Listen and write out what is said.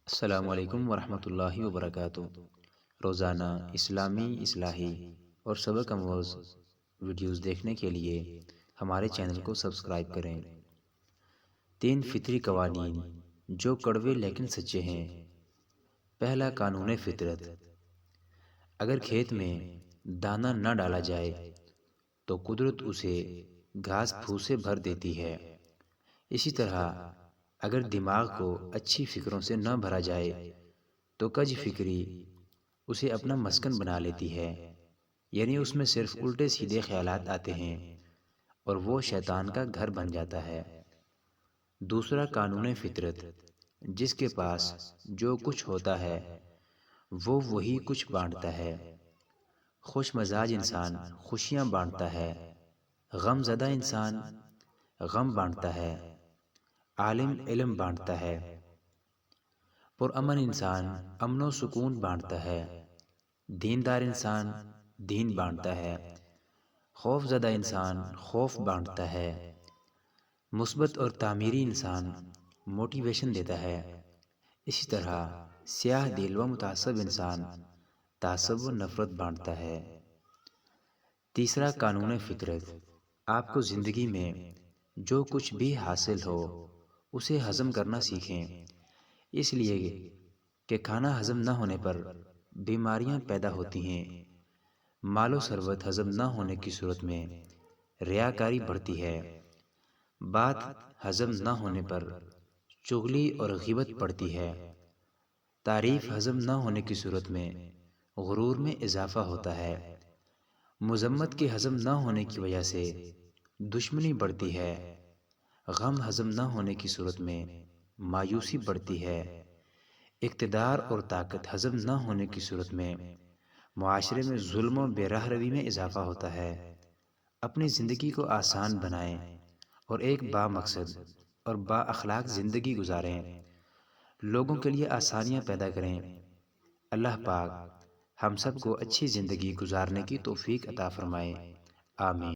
السلام علیکم ورحمۃ اللہ وبرکاتہ۔ روزانہ اسلامی اصلاحی اور سبق آموز ویڈیوز دیکھنے کے لیے ہمارے چینل کو سبسکرائب کریں۔ 3 فطری قوانین جو کڑوے لیکن سچے ہیں۔ پہلا قانون فطرت، اگر کھیت میں دانہ نہ ڈالا جائے تو قدرت اسے گھاس پھوس سے بھر دیتی ہے۔ اسی طرح اگر دماغ کو اچھی فکروں سے نہ بھرا جائے تو کج فکری اسے اپنا مسکن بنا لیتی ہے، یعنی اس میں صرف الٹے سیدھے خیالات آتے ہیں اور وہ شیطان کا گھر بن جاتا ہے۔ دوسرا قانون فطرت، جس کے پاس جو کچھ ہوتا ہے وہ وہی کچھ بانٹتا ہے۔ خوش مزاج انسان خوشیاں بانٹتا ہے، غم زدہ انسان غم بانٹتا ہے، عالم علم بانٹتا ہے، پرامن انسان امن و سکون بانٹتا ہے، دیندار انسان دین بانٹتا ہے، خوف زدہ انسان خوف بانٹتا ہے، مثبت اور تعمیری انسان موٹیویشن دیتا ہے۔ اسی طرح سیاہ دل و متعصب انسان تعصب و نفرت بانٹتا ہے۔ تیسرا قانون فطرت، آپ کو زندگی میں جو کچھ بھی حاصل ہو اسے ہضم کرنا سیکھیں، اس لیے کہ کھانا ہضم نہ ہونے پر بیماریاں پیدا ہوتی ہیں۔ مال و ثروت ہضم نہ ہونے کی صورت میں ریاکاری بڑھتی ہے، بات ہضم نہ ہونے پر چغلی اور غیبت بڑھتی ہے، تعریف ہضم نہ ہونے کی صورت میں غرور میں اضافہ ہوتا ہے، مذمت کے ہضم نہ ہونے کی وجہ سے دشمنی بڑھتی ہے، غم ہضم نہ ہونے کی صورت میں مایوسی بڑھتی ہے، اقتدار اور طاقت ہضم نہ ہونے کی صورت میں معاشرے میں ظلم و بے راہ روی میں اضافہ ہوتا ہے۔ اپنی زندگی کو آسان بنائیں اور ایک با مقصد اور با اخلاق زندگی گزاریں، لوگوں کے لیے آسانیاں پیدا کریں۔ اللہ پاک ہم سب کو اچھی زندگی گزارنے کی توفیق عطا فرمائے، آمین۔